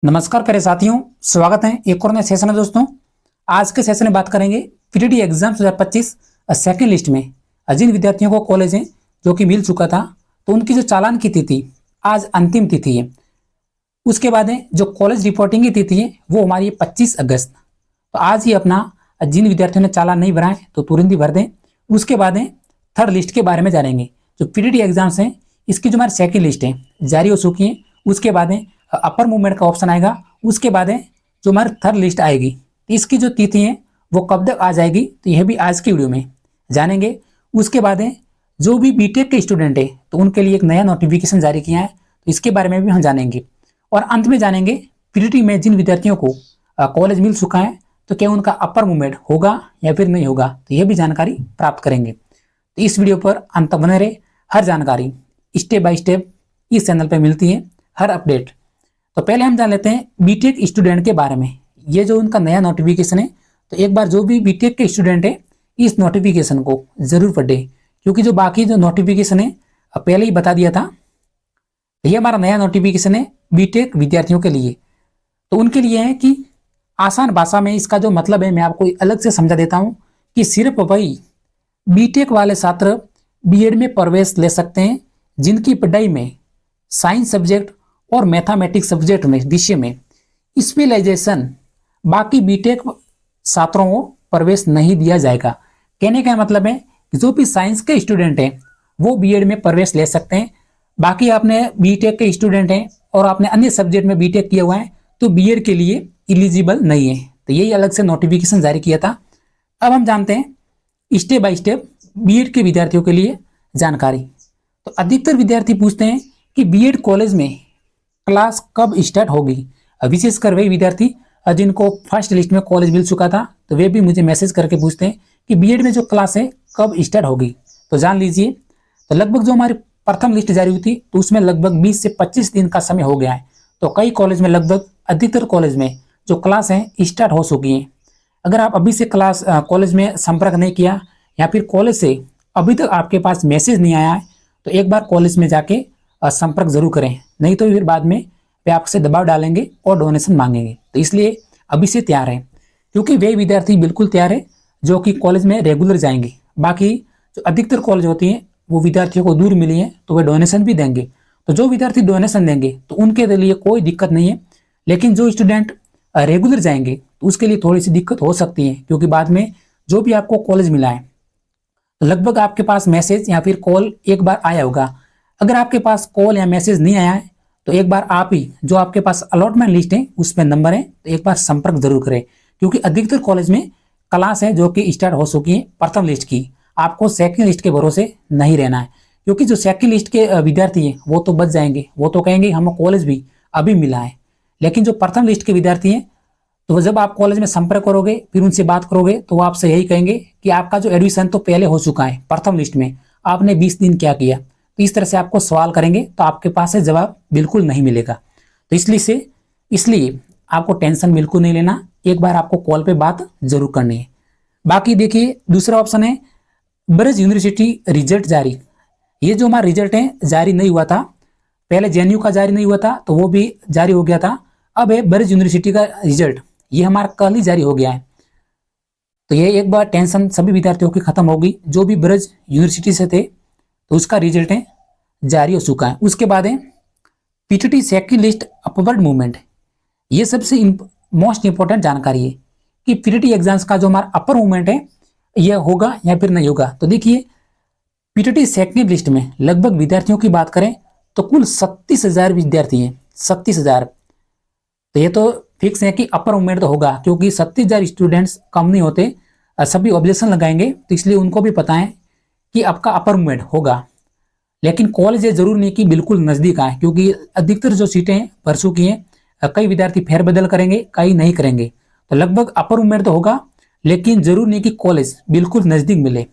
नमस्कार प्यारे साथियों, स्वागत है एक और नए सेशन में। दोस्तों, आज के सेशन में बात करेंगे पीटीटी एग्जाम 2025 सेकंड लिस्ट में जिन विद्यार्थियों को कॉलेज है जो कि मिल चुका था, तो उनकी जो चालान की तिथि आज अंतिम तिथि है। उसके बाद है जो कॉलेज रिपोर्टिंग की तिथि है वो हमारी 25 अगस्त। तो आज ही अपना जिन विद्यार्थियों ने चालान नहीं भरा है तो तुरंत ही भर दें। उसके बाद है थर्ड लिस्ट के बारे में जानेंगे। जो पीटीटी एग्जाम्स हैं इसकी जो हमारी सेकेंड लिस्ट है जारी हो चुकी है। उसके बाद है अपर मूवमेंट का ऑप्शन आएगा। उसके बाद है जो हमारी थर्ड लिस्ट आएगी, तो इसकी जो तिथि है वो कब तक आ जाएगी, तो यह भी आज की वीडियो में जानेंगे। उसके बाद है जो भी बीटेक के स्टूडेंट है तो उनके लिए एक नया नोटिफिकेशन जारी किया है, तो इसके बारे में भी हम जानेंगे। और अंत में जानेंगे पीटीटी में जिन विद्यार्थियों को कॉलेज मिल चुका है तो क्या उनका अपर मूवमेंट होगा या फिर नहीं होगा, तो यह भी जानकारी प्राप्त करेंगे। तो इस वीडियो पर अंत तक बने रहे। हर जानकारी स्टेप बाय स्टेप इस चैनल पर मिलती है, हर अपडेट। तो पहले हम जान लेते हैं बीटेक स्टूडेंट के बारे में। ये जो उनका नया नोटिफिकेशन है, तो एक बार जो भी बीटेक के स्टूडेंट है इस नोटिफिकेशन को जरूर पढ़े, क्योंकि जो बाकी जो नोटिफिकेशन है पहले ही बता दिया था। ये हमारा नया नोटिफिकेशन है बीटेक विद्यार्थियों के लिए। तो उनके लिए है कि आसान भाषा में इसका जो मतलब है मैं आपको अलग से समझा देता हूँ कि सिर्फ वही बीटेक वाले छात्र बीएड में प्रवेश ले सकते हैं जिनकी पढ़ाई में साइंस सब्जेक्ट और मैथमेटिक्स सब्जेक्ट में विषय में स्पेशलाइजेशन बाकी बीटेक छात्रों को प्रवेश नहीं दिया जाएगा। कहने का मतलब है कि जो भी साइंस के स्टूडेंट हैं वो बीएड में प्रवेश ले सकते हैं। बाकी आपने बीटेक के स्टूडेंट हैं और आपने अन्य सब्जेक्ट में बीटेक किया हुआ है तो बीएड के लिए एलिजिबल नहीं है। तो यही अलग से नोटिफिकेशन जारी किया था। अब हम जानते हैं स्टेप बाय स्टेप बीएड के विद्यार्थियों के लिए जानकारी। तो अधिकतर विद्यार्थी पूछते हैं कि बीएड कॉलेज में क्लास कब स्टार्ट होगी। विशेषकर वही विद्यार्थी जिनको फर्स्ट लिस्ट में कॉलेज मिल चुका था तो वे भी मुझे मैसेज करके पूछते हैं कि बीएड में जो क्लास है कब स्टार्ट होगी। तो जान लीजिए, तो लगभग जो हमारी प्रथम लिस्ट जारी हुई थी तो उसमें लगभग 20 से 25 दिन का समय हो गया है। तो कई कॉलेज में लगभग अधिकतर कॉलेज में जो क्लास है स्टार्ट हो चुकी हैं। अगर आप अभी से कॉलेज में संपर्क नहीं किया या फिर कॉलेज से अभी तक आपके पास मैसेज नहीं आया है तो एक बार कॉलेज में जाके संपर्क जरूर करें, नहीं तो फिर बाद में वे आपसे दबाव डालेंगे और डोनेशन मांगेंगे। तो इसलिए अभी से तैयार हैं, क्योंकि वे विद्यार्थी बिल्कुल तैयार है जो कि कॉलेज में रेगुलर जाएंगे। बाकी जो अधिकतर कॉलेज होती हैं वो विद्यार्थियों को दूर मिली है तो वे डोनेशन भी देंगे। तो जो विद्यार्थी डोनेशन देंगे तो उनके लिए कोई दिक्कत नहीं है, लेकिन जो स्टूडेंट रेगुलर जाएंगे तो उसके लिए थोड़ी सी दिक्कत हो सकती है, क्योंकि बाद में जो भी आपको कॉलेज मिला है लगभग आपके पास मैसेज या फिर कॉल एक बार आया होगा। अगर आपके पास कॉल या मैसेज नहीं आया है तो एक बार आप ही जो आपके पास अलॉटमेंट लिस्ट है उसमें नंबर है तो एक बार संपर्क जरूर करें, क्योंकि अधिकतर कॉलेज में क्लास है जो कि स्टार्ट हो चुकी है प्रथम लिस्ट की। आपको सेकंड लिस्ट के भरोसे नहीं रहना है, क्योंकि जो सेकंड लिस्ट के विद्यार्थी हैं वो तो बच जाएंगे, वो तो कहेंगे हमें कॉलेज भी अभी मिला है। लेकिन जो प्रथम लिस्ट के विद्यार्थी हैं तो जब आप कॉलेज में संपर्क करोगे फिर उनसे बात करोगे तो वो आपसे यही कहेंगे कि आपका जो एडमिशन तो पहले हो चुका है प्रथम लिस्ट में, आपने 20 दिन क्या किया। तो इस तरह से आपको सवाल करेंगे तो आपके पास से जवाब बिल्कुल नहीं मिलेगा। तो इसलिए आपको टेंशन बिल्कुल नहीं लेना, एक बार आपको कॉल पे बात जरूर करनी है। बाकी देखिए दूसरा ऑप्शन है ब्रज यूनिवर्सिटी रिजल्ट जारी। ये जो हमारा रिजल्ट है जारी नहीं हुआ था, पहले जेएनयू का जारी नहीं हुआ था तो वो भी जारी हो गया था। अब है ब्रज यूनिवर्सिटी का रिजल्ट, ये हमारा कल ही जारी हो गया है। तो ये एक बार टेंशन सभी विद्यार्थियों की खत्म होगी। जो भी ब्रज यूनिवर्सिटी से थे तो उसका रिजल्ट है जारी हो चुका है। उसके बाद है PTT second list upward movement. ये सबसे मोस्ट इंपॉर्टेंट जानकारी है कि पीटीटी एग्जाम्स का जो हमारा अपर मूवमेंट है यह होगा या फिर नहीं होगा। तो देखिए पीटीटी सेकंड लिस्ट में लगभग विद्यार्थियों की बात करें तो कुल 37,000 विद्यार्थी हैं। 37,000, तो ये तो फिक्स है कि अपर मूवमेंट तो होगा, क्योंकि 37,000 स्टूडेंट्स कम नहीं होते। सभी ऑब्जेक्शन लगाएंगे तो इसलिए उनको भी पता है कि आपका अपर मूवमेंट होगा। लेकिन कॉलेज ये जरूर नहीं कि बिल्कुल नजदीक आए, क्योंकि अधिकतर जो सीटें भर चुकी हैं कई विद्यार्थी फेरबदल करेंगे कई नहीं करेंगे। तो लगभग अपर मूवमेंट तो होगा, लेकिन जरूर नहीं कि कॉलेज बिल्कुल नजदीक मिले।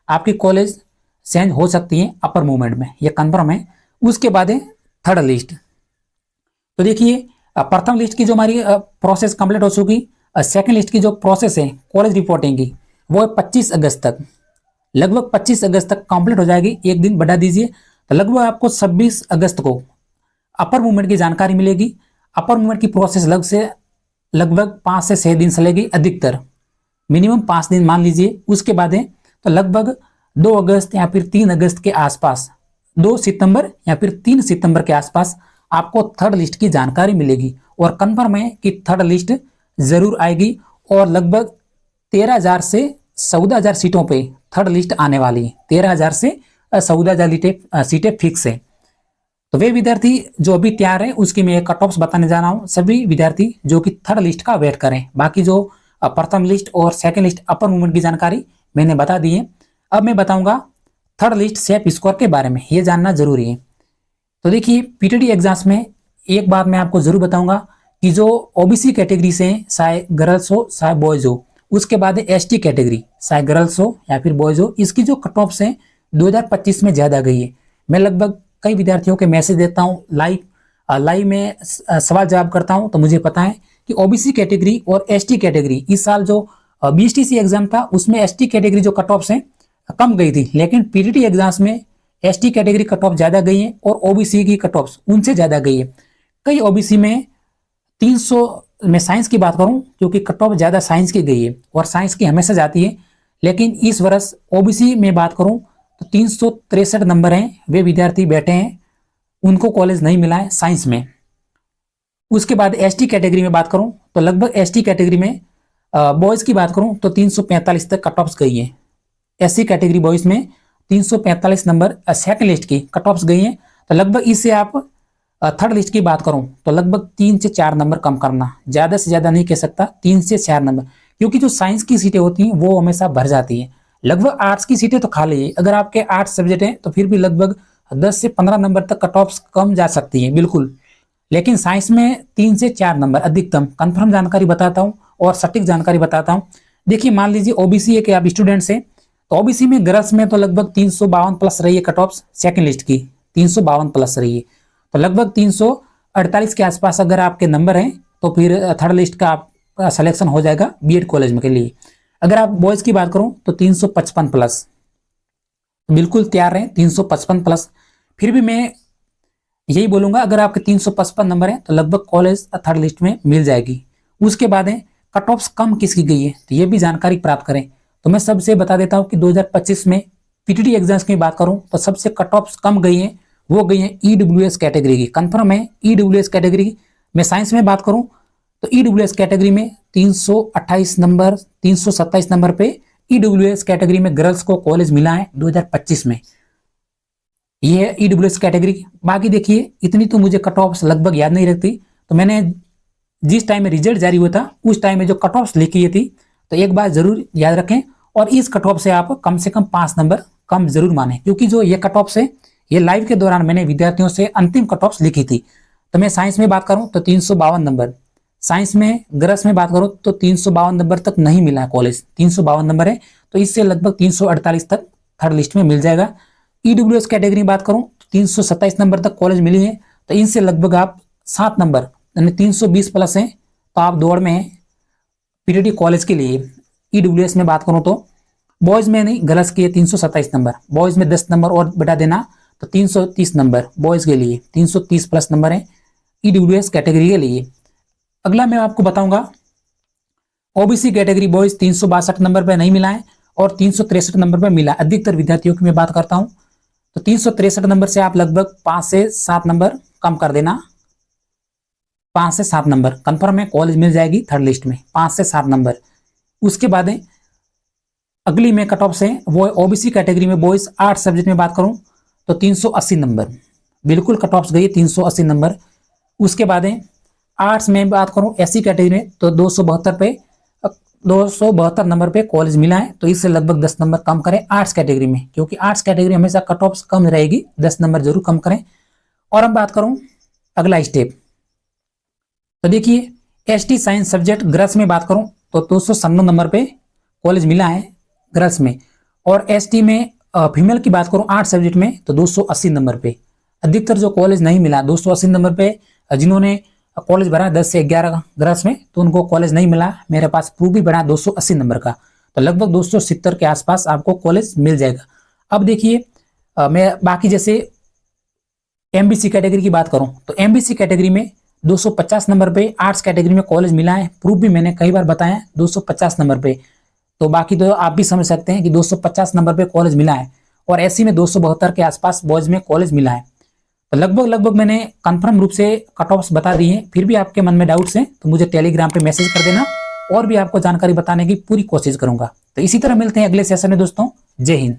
आपकी कॉलेज चेंज हो सकती है अपर मूवमेंट में, यह कन्फर्म है। उसके बाद है थर्ड लिस्ट। तो देखिए प्रथम लिस्ट की जो हमारी प्रोसेस कंप्लीट हो चुकी, सेकंड लिस्ट की जो प्रोसेस है कॉलेज रिपोर्टिंग की वो है 25 अगस्त तक, लगभग 25 अगस्त तक कंप्लीट हो जाएगी। एक दिन बढ़ा दीजिए तो लगभग आपको 26 अगस्त को अपर मूवमेंट की जानकारी मिलेगी। अपर मूवमेंट की प्रोसेस लगभग 5 से 6 दिन चलेगी, अधिकतर मिनिमम 5 दिन मान लीजिए। उसके बाद है तो लगभग 2 अगस्त या फिर 3 अगस्त के आसपास, 2 सितंबर या फिर 3 सितंबर के आसपास आपको थर्ड लिस्ट की जानकारी मिलेगी। और कंफर्म है कि थर्ड लिस्ट जरूर आएगी और लगभग 13,000 से 14,000 सीटों पे थर्ड लिस्ट आने वाली है। 13,000 से 14,000 सीटें फिक्स है। तो वे विद्यार्थी जो अभी तैयार है उसकी मैं कट ऑफ्स बताने जा रहा हूँ। सभी विद्यार्थी जो कि थर्ड लिस्ट का वेट करें, बाकी जो प्रथम लिस्ट और सेकंड लिस्ट अपर मूवमेंट की जानकारी मैंने बता दी है। अब मैं बताऊंगा थर्ड लिस्ट सेफ स्कोर के बारे में, ये जानना जरूरी है। तो देखिए पीटीटी एग्जाम्स में एक बात मैं आपको जरूर बताऊंगा कि जो ओबीसी कैटेगरी से चाहे गर्ल्स हो चाहे बॉयज हो, उसके बाद एसटी कैटेगरी चाहे गर्ल्स हो या फिर बॉयज हो, इसकी जो कट ऑफ्स हैं 2025 में ज्यादा गई है। मैं लगभग कई विद्यार्थियों के मैसेज देता हूँ, लाइव में सवाल जवाब करता हूँ, तो मुझे पता है कि ओबीसी कैटेगरी और एसटी कैटेगरी इस साल जो बीएसटीसी एग्जाम था उसमें एसटी कैटेगरी जो कट ऑफ्स हैं कम गई थी, लेकिन पीटीटी एग्जाम्स में एसटी कैटेगरी कट ऑफ ज्यादा गई है और ओबीसी की कट ऑफ्स उनसे ज्यादा गई है। कई ओबीसी में 300 में साइंस की बात करूं क्योंकि कट ऑफ ज्यादा साइंस की गई है और साइंस की हमेशा जाती है, लेकिन इस वर्ष ओबीसी में बात करूं तो 363 नंबर हैं, वे विद्यार्थी बैठे हैं, उनको कॉलेज नहीं मिला है साइंस में। उसके बाद एसटी कैटेगरी में बात करूं तो लगभग एसटी कैटेगरी में बॉयज की बात करूं तो 345 तक कट ऑफ्स गई है। एससी कैटेगरी बॉयज में 345 नंबर सेकंड लिस्ट की कट ऑफ्स गई हैं। तो लगभग इससे आप थर्ड लिस्ट की बात करूं तो लगभग 3 से 4 नंबर कम करना, ज्यादा से ज्यादा नहीं कह सकता, 3 से 4 नंबर, क्योंकि जो साइंस की सीटें होती हैं वो हमेशा भर जाती है। लगभग आर्ट्स की सीटें तो खाली है, अगर आपके आर्ट्स सब्जेक्ट हैं तो फिर भी लगभग 10 से 15 नंबर तक कट ऑफ्स कम जा सकती है बिल्कुल, लेकिन साइंस में 3 से 4 नंबर अधिकतम। कंफर्म जानकारी बताता हूँ और सटीक जानकारी बताता हूँ। देखिए मान लीजिए ओबीसी है कि आप स्टूडेंट्स हैं, तो ओबीसी में गर्ल्स में तो लगभग 352 प्लस रही है कट ऑफ्स, सेकंड लिस्ट की 352 प्लस रही है, तो लगभग 348 के आसपास अगर आपके नंबर हैं तो फिर थर्ड लिस्ट का आपका सिलेक्शन हो जाएगा बीएड कॉलेज में के लिए। अगर आप बॉयज की बात करूं तो 355 प्लस, बिल्कुल तैयार रहें 355 प्लस। फिर भी मैं यही बोलूंगा अगर आपके 355 नंबर हैं तो लगभग कॉलेज थर्ड लिस्ट में मिल जाएगी। उसके बाद है कट ऑफ्स कम किसकी गई है, तो ये भी जानकारी प्राप्त करें। तो मैं सबसे बता देता हूं कि 2025 में पीटीटी एग्जाम्स की बात करूं तो सबसे कट ऑफ्स कम गई है, वो गई है ईडब्ल्यूएस कैटेगरी की। कंफर्म है ईडब्ल्यूएस कैटेगरी में साइंस में बात करूं तो ईडब्ल्यूएस कैटेगरी में 328 नंबर 327 नंबर पे ईडब्ल्यूएस कैटेगरी में गर्ल्स को कॉलेज मिला है 2025 में, ये है ईडब्ल्यूएस कैटेगरी। बाकी देखिए इतनी तो मुझे कट ऑफ्स लगभग याद नहीं रखती, तो मैंने जिस टाइम में रिजल्ट जारी हुआ था उस टाइम में जो कट ऑफ्स लिखी थी, तो एक बात जरूर याद रखें और इस कट ऑफ से आप कम से कम 5 नंबर कम जरूर माने, क्योंकि जो ये कट ऑफ्स है ये लाइव के दौरान मैंने विद्यार्थियों से अंतिम कट ऑफ्स लिखी थी। तो मैं साइंस में बात करूं तो 352 नंबर, साइंस में गर्ल्स में बात करूं तो 352 नंबर तक नहीं मिला है कॉलेज, 352 नंबर है, तो इससे लगभग 348 तक थर्ड लिस्ट में मिल जाएगा। ईडब्ल्यूएस कैटेगरी में बात करूं तो 327 नंबर तक कॉलेज मिली है, तो इनसे लगभग आप 7 नंबर यानी 320 प्लस हैं, तो आप दौड़ में हैं पीटीटी कॉलेज के लिए। ईडब्ल्यूएस में बात करूं तो बॉयज में नहीं, गर्ल्स के 327 नंबर, बॉयज में 10 नंबर और बढ़ा देना तो 330 नंबर बॉयज के लिए, 330 प्लस नंबर है ईडब्ल्यूएस कैटेगरी के लिए। अगला मैं आपको बताऊंगा ओबीसी कैटेगरी बॉयज 362 नंबर पे नहीं मिला है और 363 नंबर पे मिला, अधिकतर विद्यार्थियों की मैं बात करता हूं तो 363 नंबर से आप लगभग 5 से 7 नंबर कम कर देना, 5 से 7 नंबर कंफर्म है कॉलेज मिल जाएगी थर्ड लिस्ट में, 5 से 7 नंबर। उसके बाद अगली में कट ऑफ से वो ओबीसी कैटेगरी में बॉयज 8 सब्जेक्ट में बात करूं तो 380 नंबर, बिल्कुल कट ऑफ गई 380 नंबर। उसके बाद आर्ट्स में बात करूं एससी कैटेगरी में तो 272 नंबर पे कॉलेज मिला है, तो इससे लगभग 10 नंबर कम करें आर्ट्स कैटेगरी में, क्योंकि आर्ट्स कैटेगरी हमेशा कट ऑफ कम रहेगी, 10 नंबर जरूर कम करें। और अब बात करूं अगला स्टेप, तो देखिए एसटी साइंस सब्जेक्ट गर्ल्स में बात करूं तो 296 नंबर पे कॉलेज मिला है गर्ल्स में, और एसटी में फीमेल की बात करूं 8 सब्जेक्ट में तो 280 नंबर पे। अधिकतर जो कॉलेज नहीं मिला 280 नंबर पे, जिन्होंने कॉलेज भरा 10 से 11 गर्ल्स में तो उनको कॉलेज नहीं मिला, मेरे पास प्रूफ भी बना 280 नंबर का, तो लगभग 270 के आसपास आपको कॉलेज मिल जाएगा। अब देखिए मैं बाकी जैसे एमबीसी कैटेगरी की बात करूं तो एमबीसी कैटेगरी में 250 नंबर पे आर्ट्स कैटेगरी में कॉलेज मिला है, प्रूफ भी मैंने कई बार बताया 250 नंबर पे। तो बाकी तो आप भी समझ सकते हैं कि 250 नंबर पे कॉलेज मिला है, और एससी में 272 के आसपास बॉयज में कॉलेज मिला है। तो लगभग मैंने कंफर्म रूप से कट ऑफ्स बता दिए हैं। फिर भी आपके मन में डाउट्स हैं तो मुझे टेलीग्राम पे मैसेज कर देना, और भी आपको जानकारी बताने की पूरी कोशिश करूंगा। तो इसी तरह मिलते हैं अगले सेशन में दोस्तों। जय हिंद।